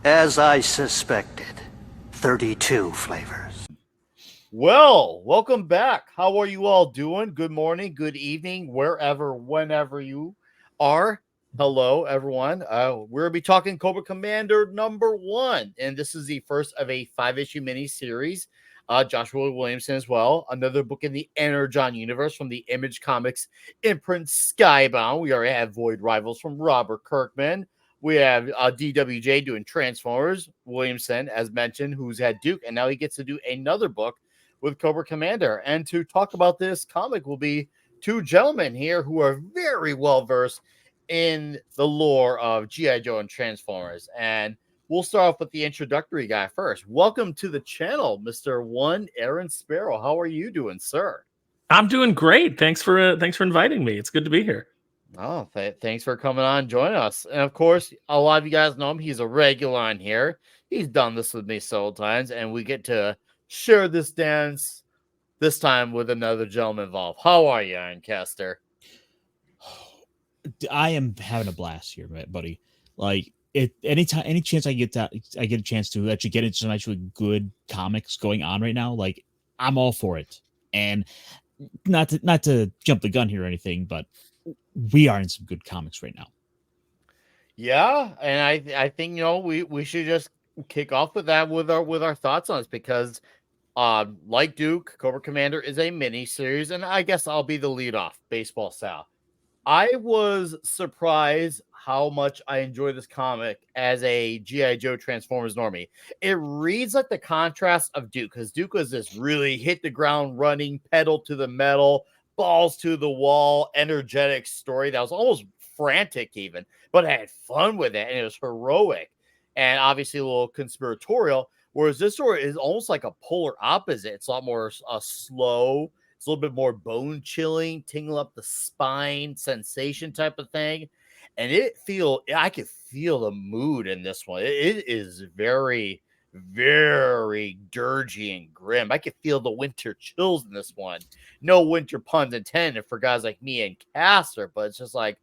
As I suspected, 32 flavors. Well, welcome back. How are you all doing? Good morning, good evening, wherever, whenever you are. Hello, everyone. We'll be talking Cobra Commander #1, and this is the first of a 5-issue mini-series. Joshua Williamson as well. Another book in the Energon Universe from the Image Comics imprint Skybound. We already have Void Rivals from Robert Kirkman. We have DWJ doing Transformers. Williamson, as mentioned, who's had Duke, and now he gets to do another book with Cobra Commander. And to talk about this comic will be two gentlemen here who are very well versed in the lore of G.I. Joe and Transformers. And we'll start off with the introductory guy first. Welcome to the channel, Mr. Aaron Sparrow. How are you doing, sir? I'm doing great. Thanks for inviting me. It's good to be here. Oh, thanks for coming on and joining us. And of course, a lot of you guys know him. He's a regular on here. He's done this with me several times, and we get to share this dance this time with another gentleman involved. How are you, Ironcaster? I am having a blast here, buddy. Like any chance I get a chance to actually get into some actually good comics going on right now. Like I'm all for it. And not to jump the gun here or anything, but we are in some good comics right now. Yeah, and I think we should just kick off with that with our thoughts on this because like Duke, Cobra Commander is a mini series, and I guess I'll be the lead off baseball style. I was surprised how much I enjoy this comic as a G.I. Joe Transformers normie. It reads like the contrast of Duke, because Duke was this really hit the ground running, pedal to the metal, balls to the wall, energetic story that was almost frantic even, but I had fun with it, and it was heroic and obviously a little conspiratorial, whereas this story is almost like a polar opposite. It's a lot more slow. It's a little bit more bone chilling, tingle up the spine sensation type of thing. And I could feel the mood in this one. It is very, very dirgy and grim. I could feel the winter chills in this one. No winter puns intended for guys like me and Caster, but it's just like,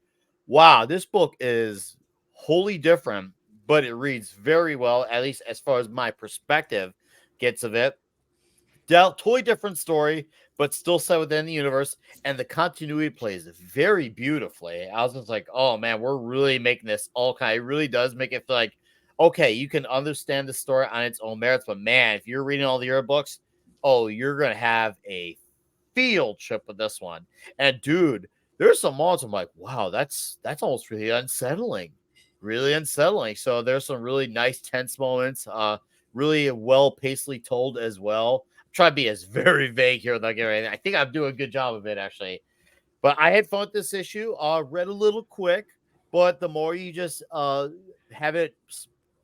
wow, this book is wholly different, but it reads very well, at least as far as my perspective gets of it. Totally different story, but still set within the universe, and the continuity plays very beautifully. I was just like, oh man, we're really making this all kind. It really does make it feel like, okay, you can understand the story on its own merits, but man, if you're reading all the other books, oh, you're gonna have a field trip with this one. And dude, there's some moments I'm like, wow, that's almost really unsettling. Really unsettling. So there's some really nice tense moments, really well pacedly told as well. Try to be as very vague here without getting anything. I think I'm doing a good job of it, actually. But I had fun with this issue. Read a little quick, but the more you just have it,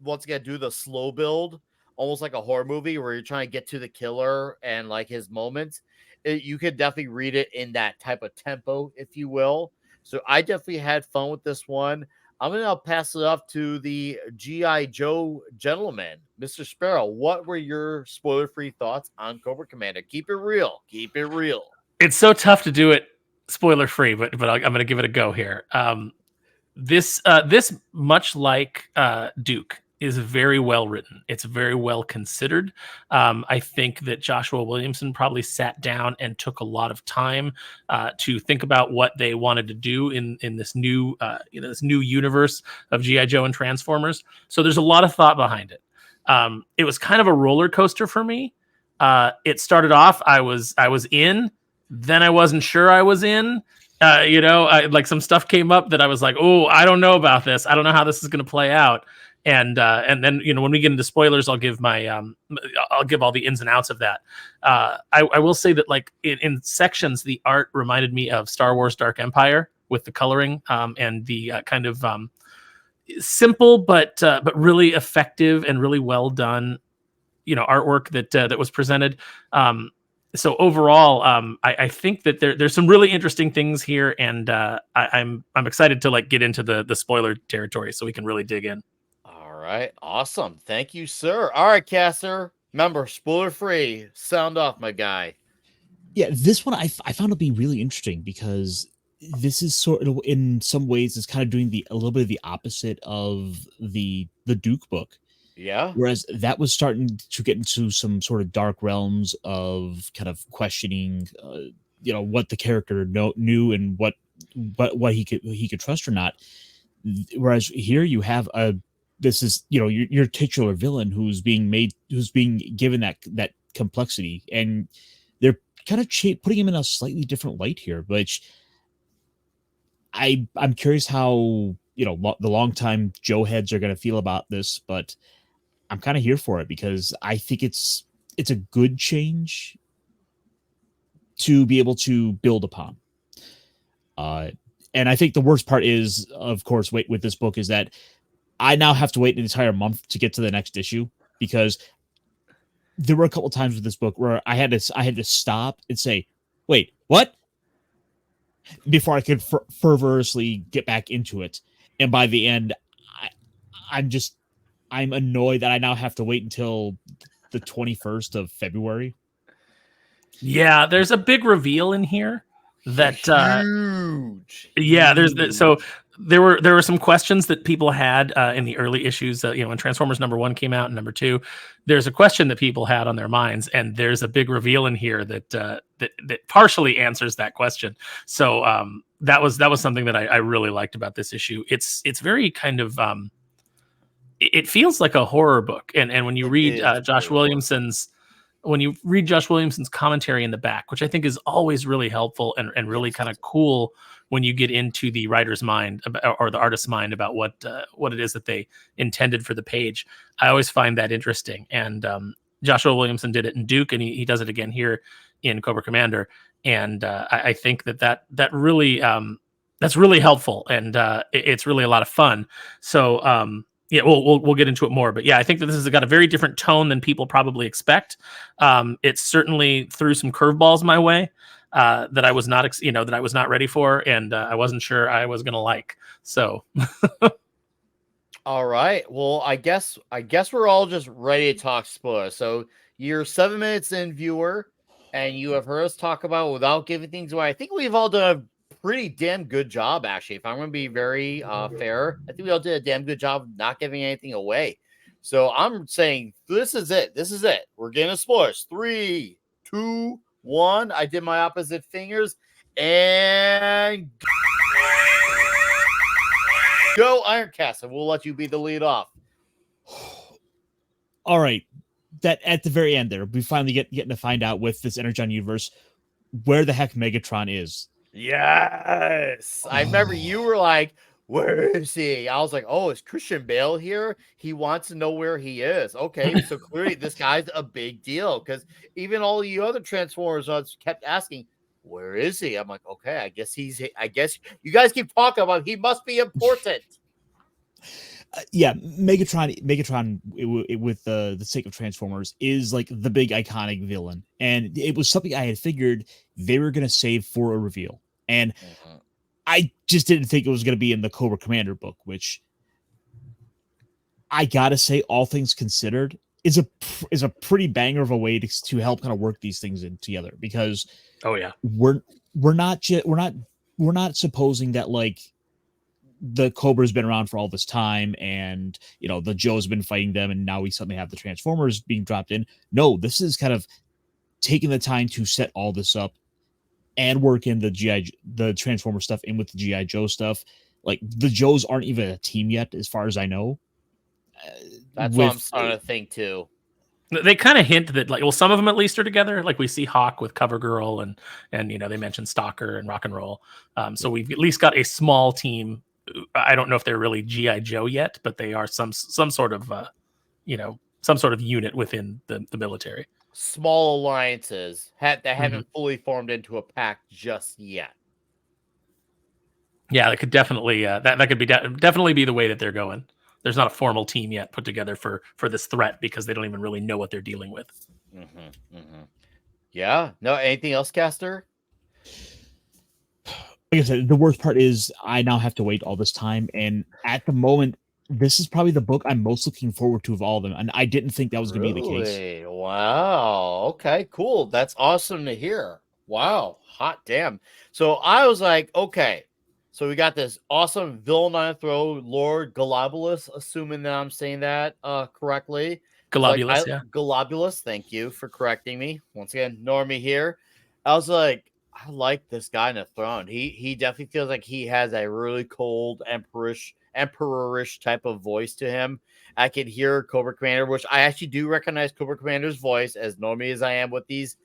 once again, do the slow build, almost like a horror movie where you're trying to get to the killer and like his moments, you could definitely read it in that type of tempo, if you will. So I definitely had fun with this one. I'm going to pass it off to the G.I. Joe gentleman. Mr. Sparrow, what were your spoiler-free thoughts on Cobra Commander? Keep it real. Keep it real. It's so tough to do it spoiler-free, but I'm going to give it a go here. This much like Duke, is very well written. It's very well considered. I think that Joshua Williamson probably sat down and took a lot of time to think about what they wanted to do in this new this new universe of G.I. Joe and Transformers. So there's a lot of thought behind it. It was kind of a roller coaster for me. It started off, I was in, then I wasn't sure I was in. Like some stuff came up that I was like, oh, I don't know about this. I don't know how this is going to play out. And then when we get into spoilers, I'll give I'll give all the ins and outs of that. I will say that like in sections, the art reminded me of Star Wars Dark Empire with the coloring and the kind of simple but really effective and really well done artwork that was presented. So overall, I think that there's some really interesting things here, and I'm excited to like get into the spoiler territory so we can really dig in. All right, awesome. Thank you, sir. All right, Caster. Remember, spoiler free. Sound off, my guy. Yeah, this one I found to be really interesting because this is sort of in some ways it's kind of doing a little bit of the opposite of the Duke book. Yeah. Whereas that was starting to get into some sort of dark realms of kind of questioning, what the character knew and what he could trust or not. Whereas here you have this is your titular villain who's being given that complexity, and they're kind of putting him in a slightly different light here, which I'm curious how the longtime Joe heads are going to feel about this, but I'm kind of here for it because I think it's a good change to be able to build upon. And I think the worst part is, of course, with this book is that I now have to wait an entire month to get to the next issue, because there were a couple times with this book where I had to stop and say, "Wait, what?" before I could fervorously get back into it. And by the end, I'm annoyed that I now have to wait until the 21st of February. Yeah, there's a big reveal in here that Huge. yeah, so there were some questions that people had in the early issues. When Transformers #1 came out and #2, there's a question that people had on their minds, and there's a big reveal in here that that partially answers that question. So that was something that I really liked about this issue. It's very kind of it feels like a horror book, and when you read Josh Williamson's commentary in the back, which I think is always really helpful and really kind of cool when you get into the writer's mind or the artist's mind about what it is that they intended for the page. I always find that interesting. And Joshua Williamson did it in Duke, and he does it again here in Cobra Commander. And I think that really that's really helpful, and it's really a lot of fun. So yeah, we'll get into it more, but yeah, I think that this has got a very different tone than people probably expect. It certainly threw some curveballs my way that I was not ready for, and I wasn't sure I was gonna like. So, all right. Well, I guess we're all just ready to talk spoilers. So you're 7 minutes in, viewer, and you have heard us talk about without giving things away. I think we've all done a pretty damn good job, actually. If I'm going to be very fair, I think we all did a damn good job of not giving anything away. So I'm saying this is it. We're getting spoilers. 3, 2, 1. I did my opposite fingers, and go Ironcaster. We'll let you be the lead off. All right. That at the very end there, we finally getting to find out with this Energon Universe where the heck Megatron is. Yes. I remember you were like, where is he? I was like, oh, is Christian Bale here? He wants to know where he is. Okay, so clearly this guy's a big deal, because even all you other Transformers kept asking, where is he? I'm like, okay, I guess you guys keep talking about he must be important. Yeah, Megatron with the sake of Transformers is like the big iconic villain, and it was something I had figured they were going to save for a reveal, and I just didn't think it was going to be in the Cobra Commander book, which I gotta say, all things considered, is a pretty banger of a way to help kind of work these things in together, because oh yeah, we're not supposing that like the Cobra's been around for all this time, and the Joe's been fighting them, and now we suddenly have the Transformers being dropped in. No, this is kind of taking the time to set all this up and work in the Transformer stuff in with the GI Joe stuff. Like, the Joes aren't even a team yet, as far as I know. That's what I'm starting to think too. They kind of hint that, like, well, some of them at least are together. Like, we see Hawk with CoverGirl, and they mentioned Stalker and Rock and Roll. So we've at least got a small team. I don't know if they're really GI Joe yet, but they are some sort of some sort of unit within the military. Small alliances that haven't fully formed into a pact just yet. Yeah, that could definitely that could be definitely be the way that they're going. There's not a formal team yet put together for this threat, because they don't even really know what they're dealing with. Yeah. No. Anything else, Caster? Like I said, the worst part is I now have to wait all this time, and at the moment, this is probably the book I'm most looking forward to of all of them, and I didn't think that was going to be the case. Wow. Okay, cool. That's awesome to hear. Wow. Hot damn. So I was like, okay, So we got this awesome villain on the throne, Lord Globulus, assuming that I'm saying that correctly. Globulus, yeah. Globulus, thank you for correcting me. Once again, Normie here. I was like, I like this guy in the throne. He definitely feels like he has a really cold, emperorish type of voice to him. I could hear Cobra Commander, which I actually do recognize Cobra Commander's voice, as normie as I am with these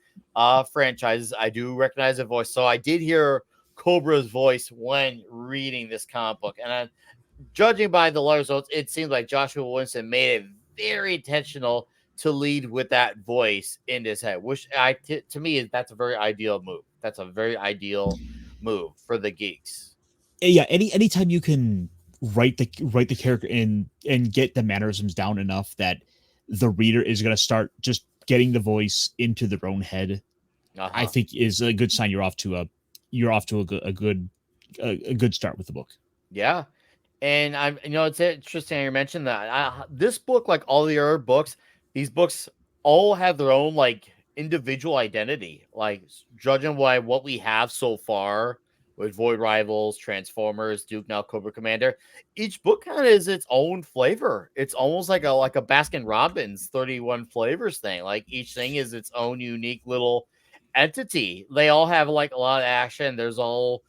franchises. I do recognize the voice. So I did hear Cobra's voice when reading this comic book. And judging by the results, it seems like Joshua Winston made it very intentional to lead with that voice in his head, which to me that's a very ideal move. That's a very ideal move for the geeks. Yeah, anytime you can write the character in and get the mannerisms down enough that the reader is going to start just getting the voice into their own head, I think is a good sign you're off to a good start with the book. Yeah. And it's interesting you mentioned that this book, like all the other books, these books all have their own like individual identity. Like judging by what we have so far with Void Rivals, Transformers, Duke, now Cobra Commander, each book kind of is its own flavor. It's almost like a Baskin Robbins 31 flavors thing. Like each thing is its own unique little entity. They all have like a lot of action. There's all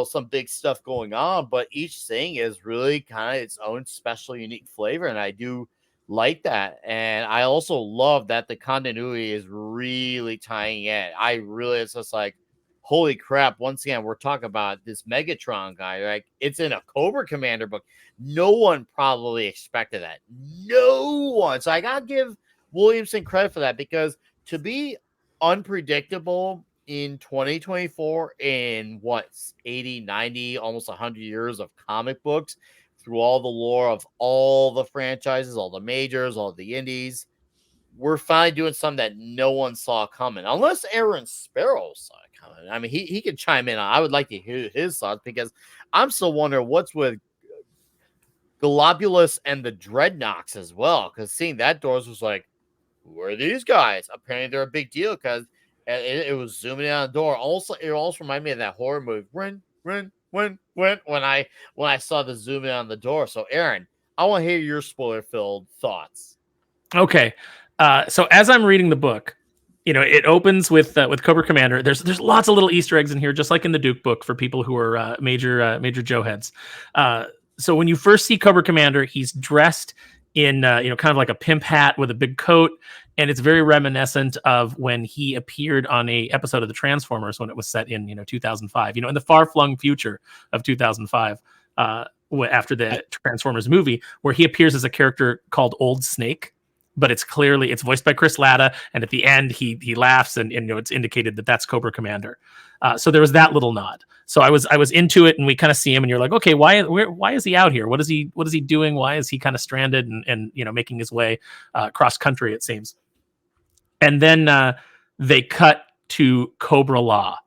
some big stuff going on, but each thing is really kind of its own special, unique flavor. And I do like that. And I also love that the continuity is really tying in. It's just like, holy crap. Once again, we're talking about this Megatron guy, right? It's in a Cobra Commander book. No one probably expected that. No one. So I got to give Williamson credit for that, because to be unpredictable in 2024, in 80, 90, almost 100 years of comic books, through all the lore of all the franchises, all the majors, all the indies, we're finally doing something that no one saw coming, unless Aaron Sparrow saw it coming. I mean, he could chime in. I would like to hear his thoughts, because I'm still wondering what's with Globulus and the Dreadnoks as well, because seeing that doors was like, who are these guys? Apparently they're a big deal, because it was zooming in on the door. Also, it also reminded me of that horror movie, when I saw the zoom in on the door. So, Aaron, I want to hear your spoiler-filled thoughts. Okay, so as I'm reading the book, it opens with Cobra Commander. There's lots of little Easter eggs in here, just like in the Duke book, for people who are major Joe heads. So when you first see Cobra Commander, he's dressed in kind of like a pimp hat with a big coat, and it's very reminiscent of when he appeared on a episode of the Transformers when it was set in 2005, in the far-flung future of 2005, after the Transformers movie, where he appears as a character called Old Snake, but it's voiced by Chris Latta, and at the end he laughs, and it's indicated that that's Cobra Commander. So there was that little nod. So I was into it, and we kind of see him, and you're like, okay, why is he out here? What is he doing? Why is he kind of stranded and making his way cross country, it seems. And then they cut to Cobra Law,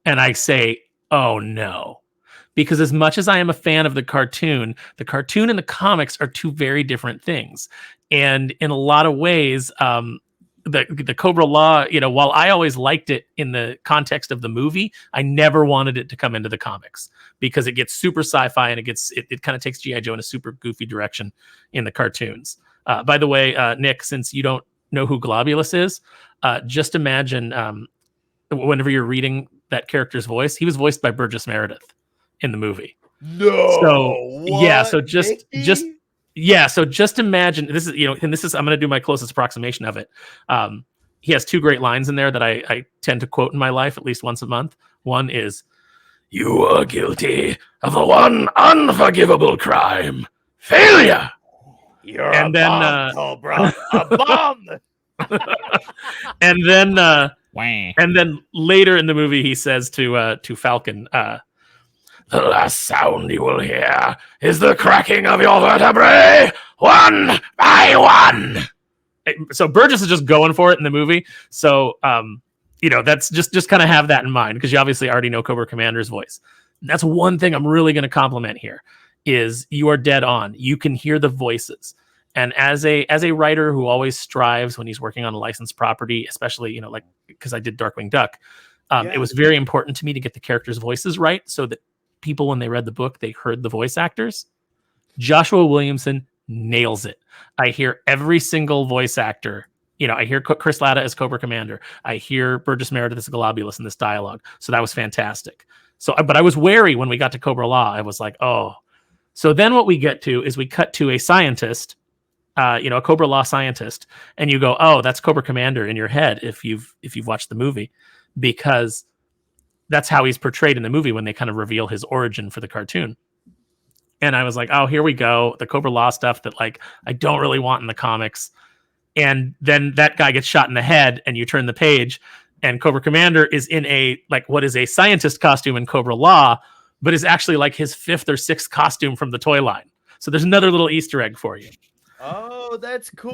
and I say, oh no. Because as much as I am a fan of the cartoon and the comics are two very different things. And in a lot of ways, the Cobra Law, while I always liked it in the context of the movie, I never wanted it to come into the comics, because it gets super sci-fi, and it kind of takes G.I. Joe in a super goofy direction in the cartoons. By the way, Nick, since you don't know who Globulus is, just imagine whenever you're reading that character's voice, he was voiced by Burgess Meredith in the movie. No. So what? Yeah, so just imagine this is and this is, I'm going to do my closest approximation of it. He has two great lines in there that I tend to quote in my life at least once a month. One is, "You are guilty of the one unforgivable crime, failure." You're a bomb, Cobra, a bomb. And then later in the movie, he says to Falcon, "The last sound you will hear is the cracking of your vertebrae, one by one." So Burgess is just going for it in the movie. So, that's just kind of have that in mind, because you obviously already know Cobra Commander's voice. And that's one thing I'm really going to compliment here, is you are dead on. You can hear the voices. And as a writer who always strives when he's working on a licensed property, especially, because I did Darkwing Duck, it was very important to me to get the characters' voices right, so that people when they read the book, they heard the voice actors. Joshua Williamson nails it. I hear every single voice actor. I hear Chris Latta as Cobra Commander. I hear Burgess Meredith as Globulus in this dialogue. So that was fantastic. But I was wary when we got to Cobra Law. I was like, oh. So then what we get to is we cut to a scientist, a Cobra Law scientist, and you go, oh, that's Cobra Commander in your head if you've watched the movie, because that's how he's portrayed in the movie when they kind of reveal his origin for the cartoon. And I was like, oh, here we go. The Cobra Law stuff that like I don't really want in the comics. And then that guy gets shot in the head and you turn the page and Cobra Commander is in what is a scientist costume in Cobra Law, but is actually like his 5th or 6th costume from the toy line. So there's another little Easter egg for you. Oh, that's cool.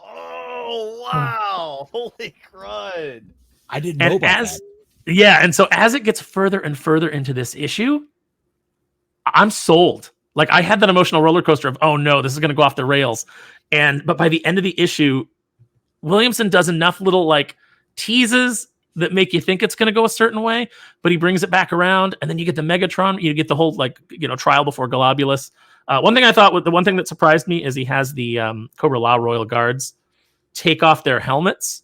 Oh, wow. Holy crud. I didn't know about that. Yeah, and so as it gets further and further into this issue, I'm sold. Like I had that emotional roller coaster of, oh no, this is going to go off the rails. But by the end of the issue, Williamson does enough little like teases that make you think it's going to go a certain way, but he brings it back around, and then you get the Megatron, you get the whole trial before Globulus. One thing I thought, the one thing that surprised me is he has the Cobra Law Royal Guards take off their helmets,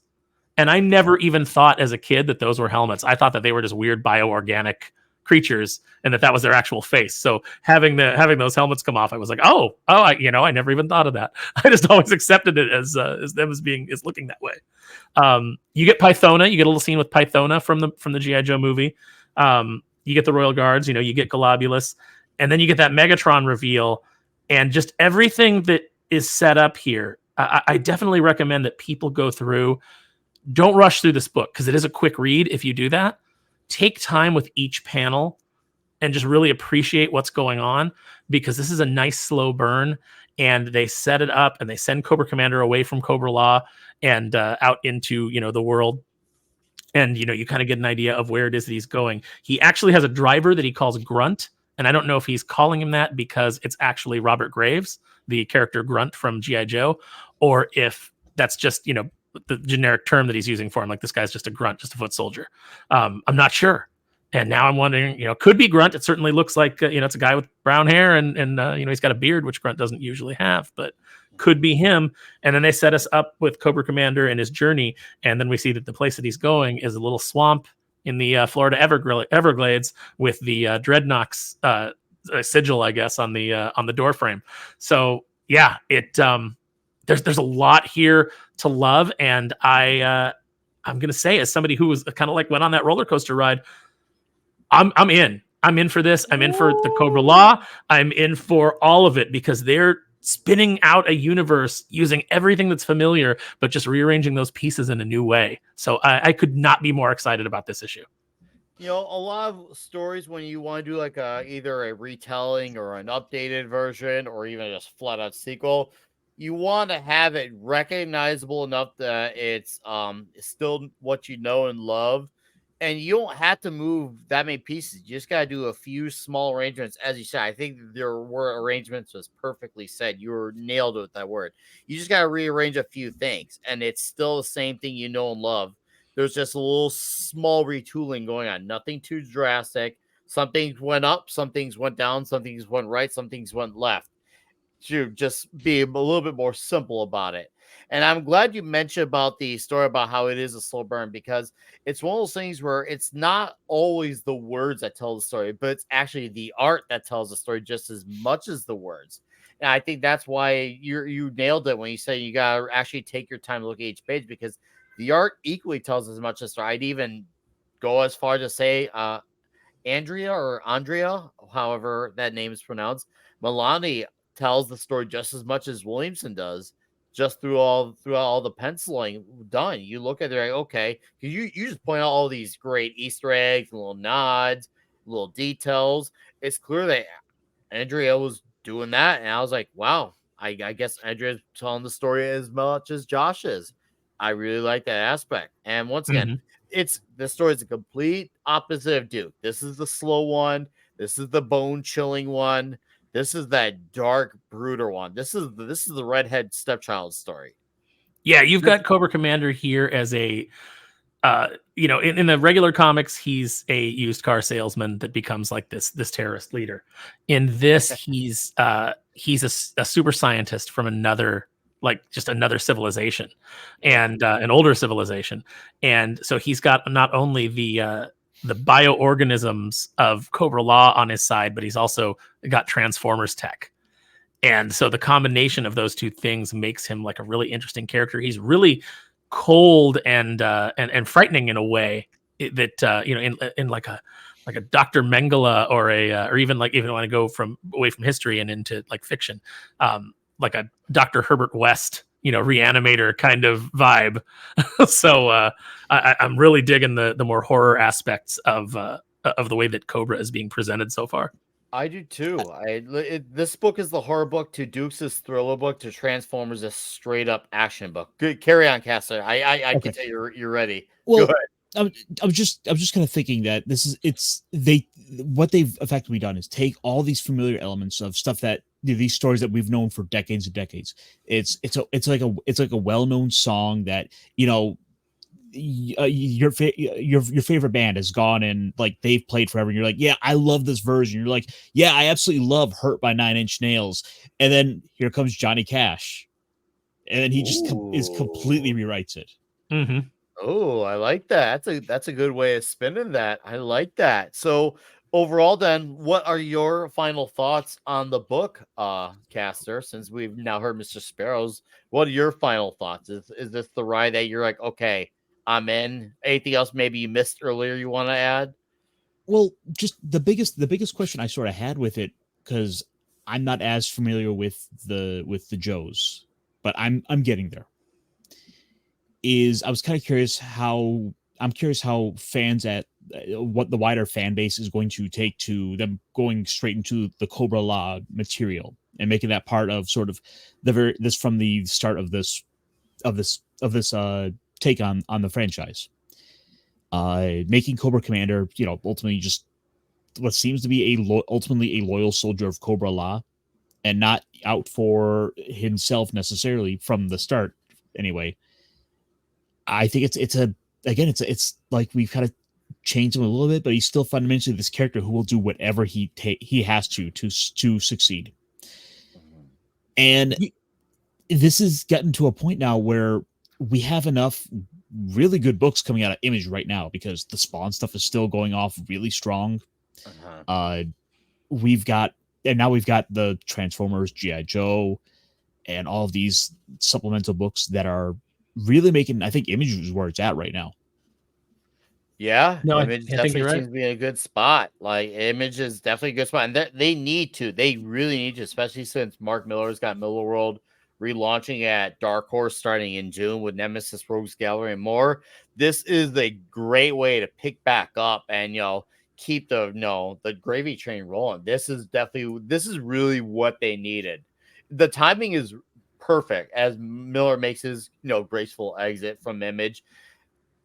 and I never even thought as a kid that those were helmets. I thought that they were just weird bioorganic creatures, and that was their actual face. So having those helmets come off, I was like, I never even thought of that. I just always accepted it as them as looking that way. You get Pythona. You get a little scene with Pythona from the G.I. Joe movie. You get the Royal Guards. You get Globulus, and then you get that Megatron reveal, and just everything that is set up here. I definitely recommend that people go through. Don't rush through this book because it is a quick read. If you do that, take time with each panel and just really appreciate what's going on, because this is a nice slow burn, and they set it up and they send Cobra Commander away from Cobra Law and out into the world, and you kind of get an idea of where it is that he's going. He actually has a driver that he calls Grunt, and I don't know if he's calling him that because it's actually Robert Graves, the character Grunt from G.I. Joe, or if that's just the generic term that he's using for him, like this guy's just a grunt, just a foot soldier. I'm not sure. And now I'm wondering, could be Grunt. It certainly looks like, it's a guy with brown hair and he's got a beard, which Grunt doesn't usually have, but could be him. And then they set us up with Cobra Commander and his journey. And then we see that the place that he's going is a little swamp in the Florida Everglades with the Dreadnoks sigil, I guess, on the door frame. So yeah, there's a lot here to love. And I'm going to say, as somebody who was kind of like went on that roller coaster ride, I'm in. I'm in for this. I'm in for the Cobra Law. I'm in for all of it, because they're spinning out a universe using everything that's familiar, but just rearranging those pieces in a new way. So I could not be more excited about this issue. A lot of stories, when you want to do like either a retelling or an updated version or even just flat out sequel, you want to have it recognizable enough that it's still what you know and love. And you don't have to move that many pieces. You just got to do a few small arrangements. As you said, I think there were arrangements was perfectly said. You were nailed with that word. You just got to rearrange a few things, and it's still the same thing you know and love. There's just a little small retooling going on. Nothing too drastic. Some things went up, some things went down, some things went right, some things went left. To just be a little bit more simple about it. And I'm glad you mentioned about the story about how it is a slow burn, because it's one of those things where it's not always the words that tell the story, but it's actually the art that tells the story just as much as the words. And I think that's why you nailed it when you say you got to actually take your time to look at each page, because the art equally tells as much as the story. I'd even go as far to say Andrea, however that name is pronounced, Milani tells the story just as much as Williamson does, just throughout all the penciling done. You look at it like, okay, you just point out all these great Easter eggs, little nods, little details. It's clear that Andrea was doing that, and I was like, wow, I guess Andrea's telling the story as much as Josh is. I really like that aspect. And once again, the story is a complete opposite of Duke. This is the slow one. This is the bone-chilling one. This is that dark brooder one. This is the redhead stepchild story. Yeah, you've got Cobra Commander here as a in the regular comics, he's a used car salesman that becomes like this terrorist leader. In this, he's a super scientist from another civilization, and an older civilization. And so he's got not only the bioorganisms of Cobra Law on his side, but he's also got Transformers tech. And so the combination of those two things makes him like a really interesting character. He's really cold and frightening in a way that in like a Dr. Mengele or even when I go away from history and into like fiction, like a Dr. Herbert West, Reanimator kind of vibe. So I'm really digging the more horror aspects of the way that Cobra is being presented so far. I do too. This book is the horror book to Duke's thriller book to Transformers, a straight up action book. Good, carry on, Caster. I Okay. can tell you're ready. Well, Go ahead. I was just kind of thinking that what they've effectively done is take all these familiar elements of stuff that these stories that we've known for decades and decades. It's like a well-known song that your favorite band has gone and like they've played forever, and you're like, yeah, I love this version. You're like, yeah, I absolutely love Hurt by Nine Inch Nails. And then here comes Johnny Cash, and then he just completely rewrites it. Mm-hmm. Oh, I like that. That's a good way of spinning that. I like that. So overall, then, what are your final thoughts on the book, Caster? Since we've now heard Mr. Sparrow's, what are your final thoughts? Is this the ride that you're like, okay, I'm in? Anything else maybe you missed earlier you want to add? Well, just the biggest question I sort of had with it, because I'm not as familiar with the Joes, but I'm getting there. Is I was kind of curious how fans at what the wider fan base is going to take to them going straight into the Cobra Law material and making that part of sort of from the start of this take on the franchise. Making Cobra Commander, ultimately just what seems to be ultimately a loyal soldier of Cobra Law, and not out for himself necessarily from the start. Anyway, I think it's like we've kind of changed him a little bit, but he's still fundamentally this character who will do whatever he has to succeed. And this has gotten to a point now where we have enough really good books coming out of Image right now, because the Spawn stuff is still going off really strong. We've got the Transformers, G.I. Joe, and all of these supplemental books that are really making, I think Image is where it's at right now. Yeah, No, Image I think definitely you're right. seems to be in a good spot. Like, Image is definitely a good spot, and they really need to, especially since Mark Miller's got Miller World relaunching at Dark Horse starting in June with Nemesis, Rogues Gallery, and more. This is a great way to pick back up and keep the gravy train rolling. This is really what they needed. The timing is perfect as Miller makes his graceful exit from Image.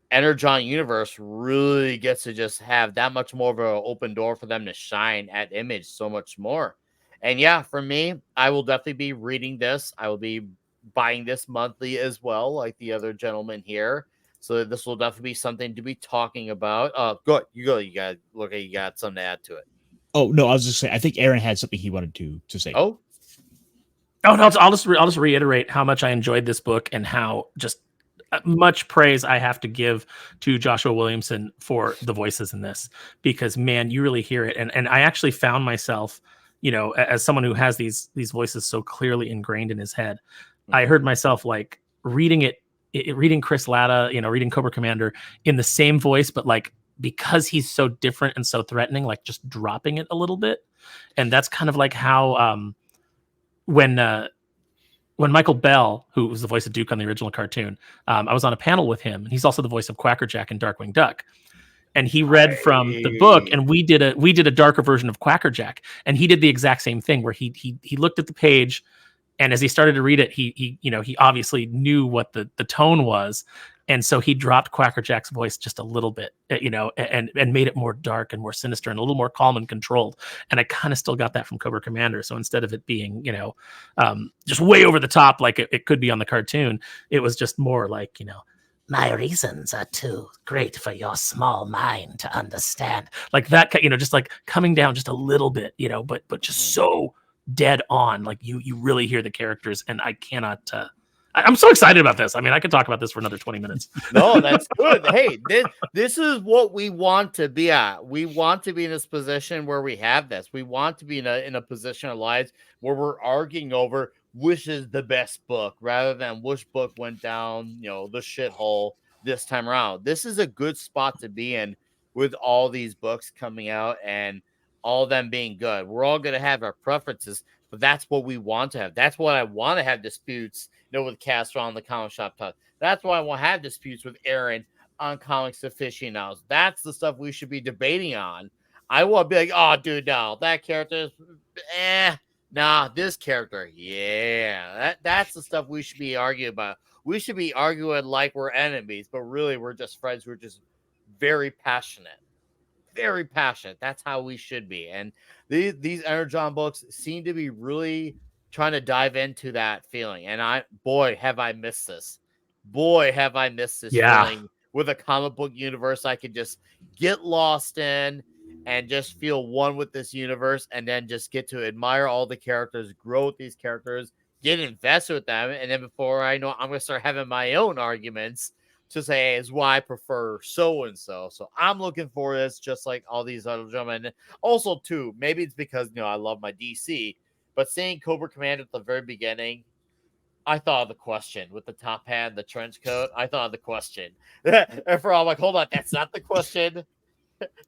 Energon Universe really gets to just have that much more of an open door for them to shine at Image so much more. And yeah, for me, I will definitely be reading this. I will be buying this monthly as well, like the other gentleman here. So this will definitely be something to be talking about. Go. You got you got something to add to it. Oh no, I was just saying, I think Aaron had something he wanted to say. Oh no, I'll just reiterate how much I enjoyed this book and how just much praise I have to give to Joshua Williamson for the voices in this, because man, you really hear it. And I actually found myself, as someone who has these voices so clearly ingrained in his head, I heard myself like reading Chris Latta, reading Cobra Commander in the same voice, but like, because he's so different and so threatening, like just dropping it a little bit. And that's kind of like how, when Michael Bell, who was the voice of Duke on the original cartoon, I was on a panel with him, and he's also the voice of Quackerjack and Darkwing Duck. And he read from the book, and we did a darker version of Quackerjack, and he did the exact same thing where he looked at the page, and as he started to read it, he obviously knew what the tone was, and so he dropped Quackerjack's voice just a little bit, and made it more dark and more sinister and a little more calm and controlled. And I kind of still got that from Cobra Commander. So instead of it being, just way over the top like it could be on the cartoon, it was just more like, My reasons are too great for your small mind to understand. Like that, just like coming down just a little bit, but just so dead on. Like you really hear the characters, and I cannot. I'm so excited about this. I mean, I could talk about this for another 20 minutes. No, that's good. Hey, this is what we want to be at. We want to be in this position where we have this. We want to be in a position of lives where we're arguing over which is the best book rather than which book went down, the shithole this time around. This is a good spot to be in with all these books coming out and all of them being good. We're all going to have our preferences, but that's what we want to have. That's what I want to have disputes, with Castro on the Comic Shop Talk. That's why I want to have disputes with Aaron on Comics Aficionados. That's the stuff we should be debating on. I want to be like, oh, dude, no, that character is, nah, this character, yeah. That's the stuff we should be arguing about. We should be arguing like we're enemies, but really we're just friends who are just very passionate. Very passionate. That's how we should be. And these Energon books seem to be really trying to dive into that feeling. And have I missed this. Boy, have I missed this feeling with a comic book universe I could just get lost in and just feel one with this universe, and then just get to admire all the characters, grow with these characters, get invested with them. And then before I know, I'm going to start having my own arguments to say, hey, is why I prefer so-and-so. So I'm looking for this just like all these other gentlemen. Also, too, maybe it's because, I love my DC, but seeing Cobra Commander at the very beginning, I thought of the question with the top hat and the trench coat. I thought of the question. And for all, I'm like, hold on, that's not the question.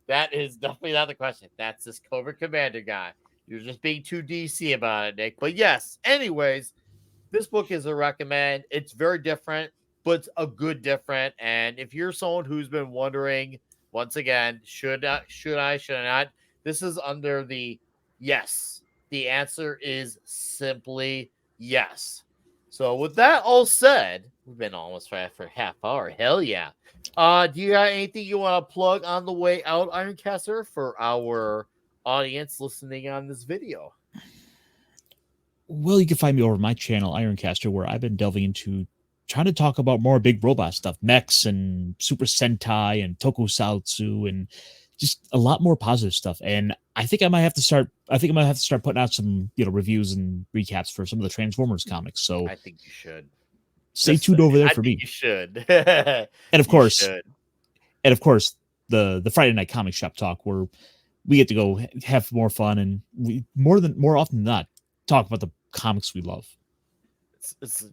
That is definitely not the question. That's this Cobra Commander guy. You're just being too DC about it, Nick. But yes, anyways, this book is a recommend. It's very different, but it's a good different. And if you're someone who's been wondering, once again, should I, should I not? This is under the yes. The answer is simply yes. So with that all said, we've been almost for half hour. Hell yeah. Do you have anything you want to plug on the way out, Ironcaster, for our audience listening on this video? Well, you can find me over my channel, Ironcaster, where I've been delving into trying to talk about more big robot stuff, mechs and Super Sentai and Tokusatsu, and just a lot more positive stuff. And I think I might have to start putting out some, reviews and recaps for some of the Transformers comics. So I think you should. Stay tuned over there for me. You should. And of course, the Friday Night Comic Shop Talk, where we get to go have more fun, and we more often than not talk about the comics we love. It's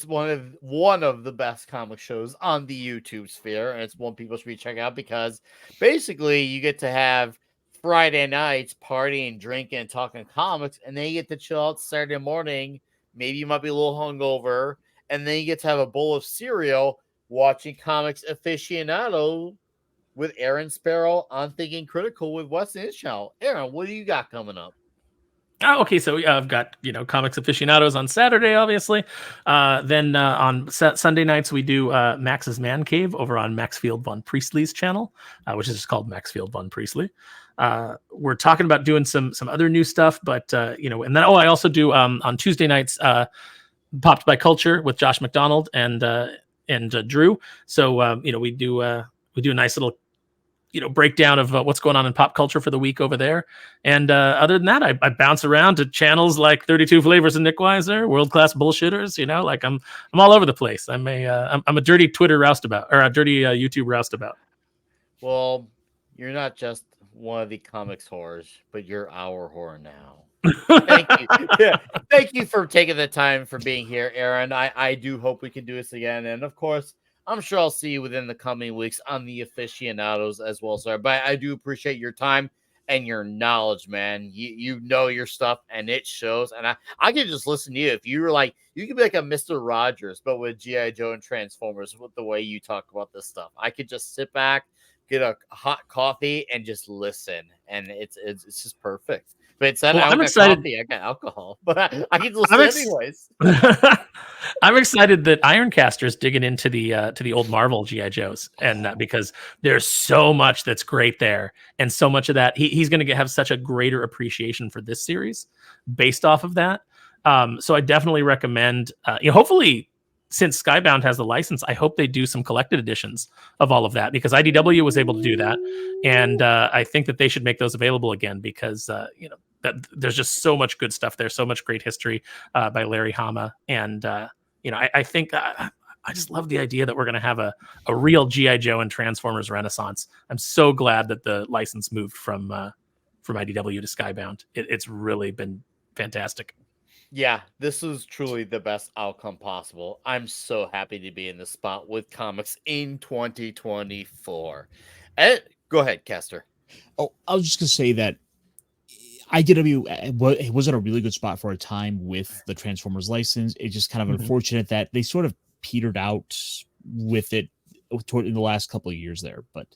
one of the best comic shows on the YouTube sphere, and it's one people should be checking out, because basically you get to have Friday nights partying, drinking, and talking comics, and then you get to chill out Saturday morning. Maybe you might be a little hungover, and then you get to have a bowl of cereal watching Comics Aficionado with Aaron Sparrow on Thinking Critical with Wes in his channel. Aaron, what do you got coming up? Oh, okay. So I've got, Comics Aficionados on Saturday, obviously. Then on Sunday nights, we do Max's Man Cave over on Maxfield Von Priestley's channel, which is just called Maxfield Von Priestley. We're talking about doing some other new stuff, but, and then, I also do on Tuesday nights, Popped by Culture with Josh McDonald and Drew. So, we do a nice little breakdown of what's going on in pop culture for the week over there. And other than that, I bounce around to channels like 32 Flavors and Nick Weiser, World Class Bullshitters. I'm all over the place. I'm a dirty Twitter roustabout, or a dirty YouTube roustabout. Well, you're not just one of the comics whores, but you're our whore now. Thank you. Yeah, thank you for taking the time for being here, Aaron. I do hope we can do this again. And of course, I'm sure I'll see you within the coming weeks on the Aficionados as well, sir. But I do appreciate your time and your knowledge, man. You know your stuff, and it shows. And I could just listen to you. If you were like, you could be like a Mr. Rogers, but with G.I. Joe and Transformers, with the way you talk about this stuff. I could just sit back, get a hot coffee, and just listen. And it's just perfect. But instead of coffee, I got alcohol. But I can listen anyways. I'm excited that Ironcaster's digging into the old Marvel G.I. Joes, and because there's so much that's great there, and so much of that he's going to have such a greater appreciation for this series based off of that. So I definitely recommend. Hopefully since Skybound has the license, I hope they do some collected editions of all of that, because IDW was able to do that, and I think that they should make those available again, because that there's just so much good stuff there, so much great history by Larry Hama, and I think I just love the idea that we're going to have a real G.I. Joe and Transformers renaissance. I'm so glad that the license moved from IDW to Skybound. It's really been fantastic. Yeah, this is truly the best outcome possible. I'm so happy to be in this spot with comics in 2024. Go ahead, Caster. Oh, I was just gonna say that IDW was in a really good spot for a time with the Transformers license. It's just kind of unfortunate that they sort of petered out with it in the last couple of years there. But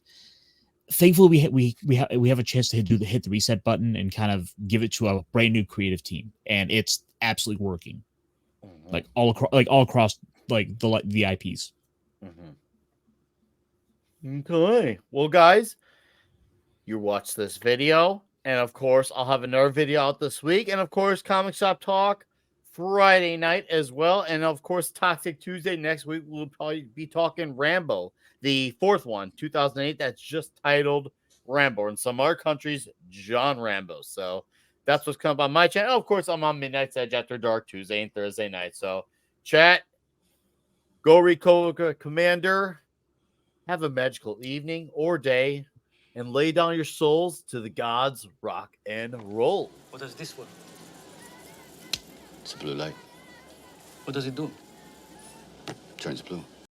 thankfully, we have a chance to hit the reset button and kind of give it to a brand new creative team, and it's absolutely working. Like all across like the IPs. Okay, well, guys, you watch this video, and of course, I'll have another video out this week, and of course, Comic Shop Talk Friday night as well, and of course, Toxic Tuesday next week. We'll probably be talking Rambo, the fourth one, 2008. That's just titled Rambo. In some other countries, John Rambo. So that's what's coming on my channel. Of course, I'm on Midnight's Edge After Dark Tuesday and Thursday night. So, chat, go read Cobra Commander. Have a magical evening or day, and lay down your souls to the gods, rock and roll. What does this one? It's a blue light. What does it do? Turns blue.